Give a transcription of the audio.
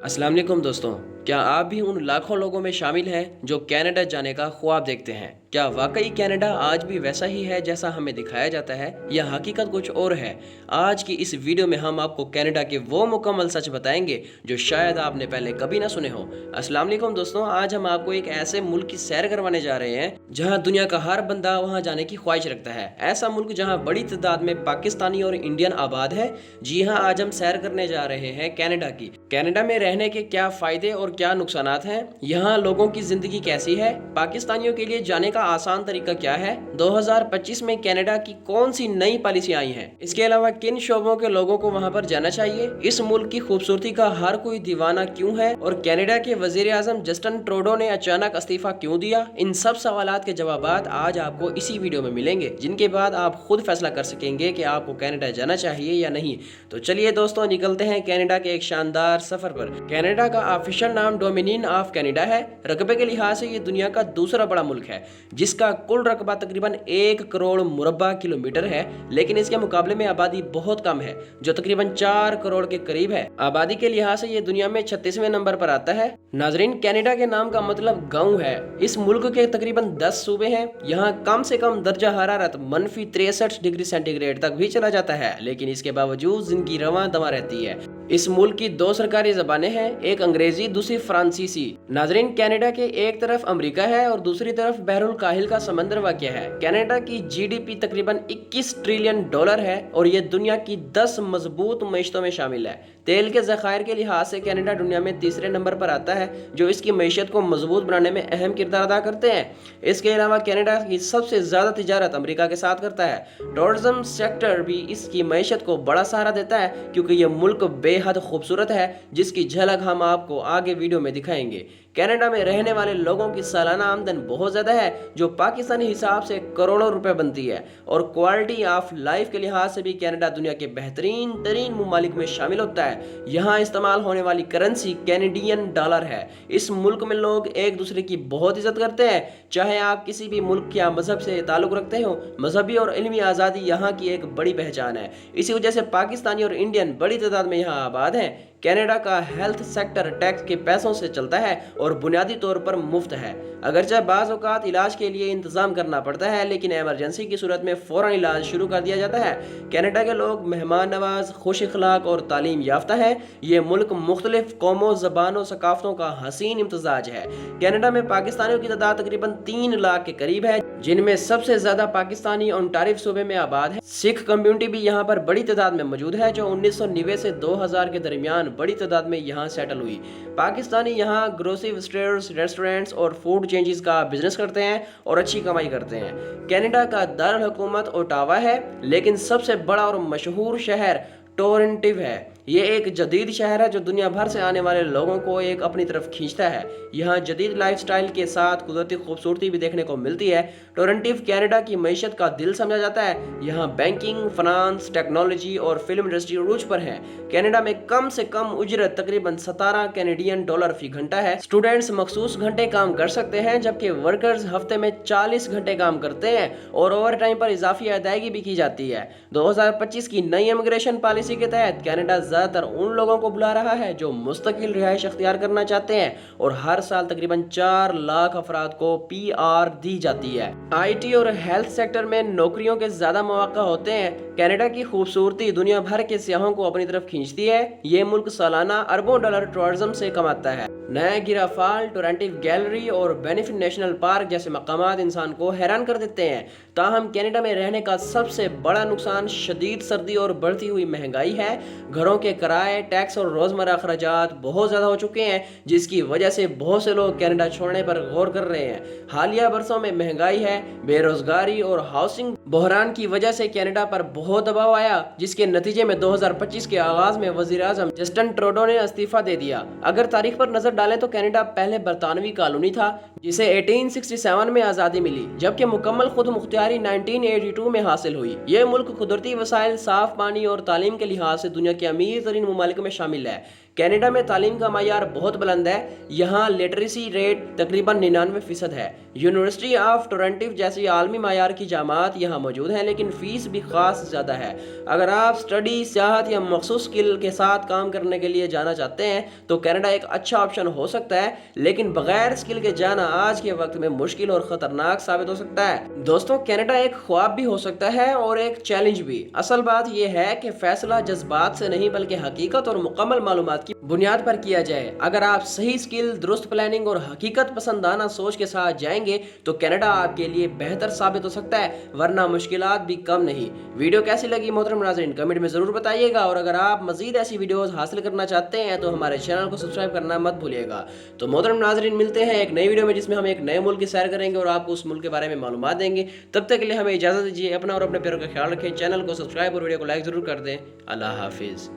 अस्सलाम वालेकुम दोस्तों। क्या आप भी उन लाखों लोगों में शामिल हैं जो कनाडा जाने का ख्वाब देखते हैं? क्या वाकई कनाडा आज भी वैसा ही है जैसा हमें दिखाया जाता है या हकीकत कुछ और है? आज की इस वीडियो में हम आपको कनाडा के वो मुकम्मल सच बताएंगे जो शायद आपने पहले कभी ना सुने हो। अस्सलाम वालेकुम दोस्तों, आज हम आपको एक ऐसे मुल्क की सैर करवाने जा रहे हैं जहां दुनिया का हर बंदा वहां जाने की ख्वाहिश रखता है। ऐसा मुल्क जहां बड़ी तादाद में पाकिस्तानी और इंडियन आबाद है। जी हाँ, आज हम सैर करने जा रहे हैं कनाडा की। कनाडा में रहने के क्या फ़ायदे और क्या नुकसानात हैं? यहाँ लोगों की ज़िंदगी कैसी है? पाकिस्तानियों के लिए जाने का आसान तरीका क्या है? 2025 में कनाडा की कौन सी नई पॉलिसी आई हैं? इसके अलावा किन शोबों के लोगों को वहाँ पर जाना चाहिए? इस मुल्क की खूबसूरती का हर कोई दीवाना क्यों है? और कनाडा के वज़ीर आज़म जस्टिन ट्रूडो ने अचानक इस्तीफ़ा क्यों दिया? इन सब सवालात के जवाबात आज आपको इसी वीडियो में मिलेंगे, जिनके बाद आप खुद फैसला कर सकेंगे कि आपको कनाडा जाना चाहिए या नहीं। तो चलिए दोस्तों, निकलते हैं कनाडा के एक शानदार सफर पर। कनाडा का ऑफिशियल नाम डोमिनियन ऑफ कनाडा है। रकबे के लिहाज से ये दुनिया का दूसरा बड़ा मुल्क है, जिसका कुल रकबा तकरीबन 1 करोड़ मुरब्बा किलोमीटर है, लेकिन इसके मुकाबले में आबादी बहुत कम है, जो तकरीबन 4 करोड़ के करीब है। आबादी के लिहाज से ये दुनिया में 36वें नंबर पर आता है। नाजरीन, कनाडा के नाम का मतलब गाँव है। इस मुल्क के तकरीबन 10 सूबे हैं। यहाँ कम से कम दर्जा हरारत -63 डिग्री सेंटीग्रेड तक भी चला जाता है, लेकिन इसके बावजूद जिंदगी रवां दवा रहती है। इस मुल्क की 2 सरकारी ज़बानें हैं, एक अंग्रेजी दूसरी फ्रांसीसी। नाजरीन, कनाडा के एक तरफ अमेरिका है और दूसरी तरफ बहरुल काहिल का समंदर वाक़ है। कनाडा की जीडीपी तकरीबन 21 ट्रिलियन डॉलर है और ये दुनिया की 10 मजबूत मईशतों में शामिल है। तेल के ज़खायर के लिहाज से कनाडा दुनिया में तीसरे नंबर पर आता है, जो इसकी मईशत को मजबूत बनाने में अहम किरदार अदा करते हैं। इसके अलावा कनाडा की सबसे ज़्यादा तिजारत अमेरिका के साथ करता है। टूरिज्म सेक्टर भी इसकी मईशत को बड़ा सहारा देता है, क्योंकि यह मुल्क बेहद खूबसूरत है, जिसकी झलक हम आपको आगे वीडियो में दिखाएंगे। कनाडा में रहने वाले लोगों की सालाना आमदन बहुत ज़्यादा है, जो पाकिस्तानी हिसाब से करोड़ों रुपए बनती है, और क्वालिटी ऑफ लाइफ के लिहाज से भी कनाडा दुनिया के बेहतरीन तरीन ममालिक में शामिल होता है। यहाँ इस्तेमाल होने वाली करेंसी कैनेडियन डॉलर है। इस मुल्क में लोग एक दूसरे की बहुत इज्जत करते हैं, चाहे आप किसी भी मुल्क या मजहब से ताल्लुक़ रखते हो। मजहबी और इल्मी आज़ादी यहाँ की एक बड़ी पहचान है। इसी वजह से पाकिस्तानी और इंडियन बड़ी तादाद में यहाँ आबाद हैं। कनाडा का हेल्थ सेक्टर टैक्स के पैसों से चलता है और बुनियादी तौर पर मुफ्त है। अगरचे बाज़ औक़ात इलाज के लिए इंतज़ाम करना पड़ता है, लेकिन एमरजेंसी की सूरत में फ़ौरन इलाज शुरू कर दिया जाता है। कनाडा के लोग मेहमान नवाज, खुश अखलाक और तालीम याफ्ता है। ये मुल्क मुख्तलिफ कौमों, ज़बानों, सकाफ़तों का हसीन इम्तजाज है। कनाडा में पाकिस्तानियों की तादाद तकरीबन 3 लाख के करीब है, जिनमें सबसे ज़्यादा पाकिस्तानी ओंटारियो सूबे में आबाद है। सिख कम्युनिटी भी यहाँ पर बड़ी तादाद में मौजूद है, जो 1990 से 2000 के दरमियान बड़ी तादाद में यहाँ सेटल हुई। पाकिस्तानी यहाँ ग्रोसरी स्टोर्स, रेस्टोरेंट्स और फूड चेंजेस का बिजनेस करते हैं और अच्छी कमाई करते हैं। कनाडा का दारुल हुकूमत ओटावा है, लेकिन सबसे बड़ा और मशहूर शहर टोरंटो है। ये एक जदीद शहर है जो दुनिया भर से आने वाले लोगों को एक अपनी तरफ खींचता है। यहाँ जदीद लाइफस्टाइल के साथ कुदरती खूबसूरती भी देखने को मिलती है। टोरंटो कनाडा की मईशत का दिल समझा जाता है। यहाँ बैंकिंग, फाइनेंस, टेक्नोलॉजी और फिल्म इंडस्ट्री उरूज पर है। कनाडा में कम से कम उजरत तकरीबन 17 कैनेडियन डॉलर फी घंटा है। स्टूडेंट्स मखसूस घंटे काम कर सकते हैं, जबकि वर्कर्स हफ्ते में 40 घंटे काम करते हैं और ओवर टाइम पर इजाफी अदायगी भी की जाती है। 2025 की नई इमिग्रेशन पॉलिसी के तहत कनाडा ज़्यादातर उन लोगों को बुला रहा है जो मुस्तकिल रिहाइश अख्तियार करना चाहते हैं, और हर साल तकरीबन 4 लाख अफराद को PR दी जाती है। IT और हेल्थ सेक्टर में नौकरियों के ज़्यादा मौका होते हैं। कनाडा की खूबसूरती दुनिया भर के सियाहों को अपनी तरफ खींचती है। ये मुल्क सालाना अरबों डॉलर टूरिज्म से कमाता है। नायग्रा फॉल, टोरंटो गैलरी और बेनिफिट नेशनल पार्क जैसे मकामात इंसान को हैरान कर देते हैं। ताहम कनाडा में रहने का सबसे बड़ा नुकसान शदीद सर्दी और बढ़ती हुई महंगाई है। घरों के किराए, टैक्स और रोज़मर्रा अखराजात बहुत ज़्यादा हो चुके हैं, जिसकी वजह से बहुत से लोग कनाडा छोड़ने पर गौर कर रहे हैं। हालिया बरसों में महंगाई है, बेरोजगारी और हाउसिंग बहरान की वजह से कनाडा पर बहुत दबाव आया, जिसके नतीजे में 2025 के आगाज में वज़ीर आज़म जस्टिन ट्रूडो ने इस्तीफा दे दिया। अगर तारीख पर नजर डालें तो कनाडा पहले बरतानवी कॉलोनी था, जिसे 1867 में आज़ादी मिली, जबकि मुकम्मल खुद मुख्तियारी 1982 में हासिल हुई। ये मुल्क कुदरती वसाइल, साफ पानी और तालीम के लिहाज से दुनिया के अमीर तरीन ममालिक में शामिल है। کینیڈا میں تعلیم کا معیار بہت بلند ہے، یہاں لٹریسی ریٹ تقریباً 99% ہے۔ یونیورسٹی آف ٹورنٹو جیسی عالمی معیار کی جامعات یہاں موجود ہیں، لیکن فیس بھی خاص زیادہ ہے۔ اگر آپ اسٹڈی، سیاحت یا مخصوص اسکل کے ساتھ کام کرنے کے لیے جانا چاہتے ہیں تو کینیڈا ایک اچھا آپشن ہو سکتا ہے، لیکن بغیر اسکل کے جانا آج کے وقت میں مشکل اور خطرناک ثابت ہو سکتا ہے۔ دوستوں، کینیڈا ایک خواب بھی ہو سکتا ہے اور ایک چیلنج بھی۔ اصل بات یہ ہے کہ فیصلہ جذبات سے نہیں بلکہ حقیقت اور مکمل معلومات کی بنیاد پر کیا جائے۔ اگر آپ صحیح اسکل، درست پلاننگ اور حقیقت پسندانہ سوچ کے ساتھ جائیں گے تو کینیڈا آپ کے لیے بہتر ثابت ہو سکتا ہے، ورنہ مشکلات بھی کم نہیں۔ ویڈیو کیسی لگی محترم ناظرین کمنٹ میں ضرور بتائیے گا، اور اگر آپ مزید ایسی ویڈیوز حاصل کرنا چاہتے ہیں تو ہمارے چینل کو سبسکرائب کرنا مت بھولیے گا۔ تو محترم ناظرین ملتے ہیں ایک نئی ویڈیو میں، جس میں ہم ایک نئے ملک کی سیر کریں گے اور آپ کو اس ملک کے بارے میں معلومات دیں گے۔ تب تک کے لیے ہمیں اجازت دیجیے، اپنا اور اپنے پیاروں کا خیال رکھیں، چینل کو سبسکرائب اور ویڈیو کو لائک ضرور کر دیں۔ اللہ حافظ۔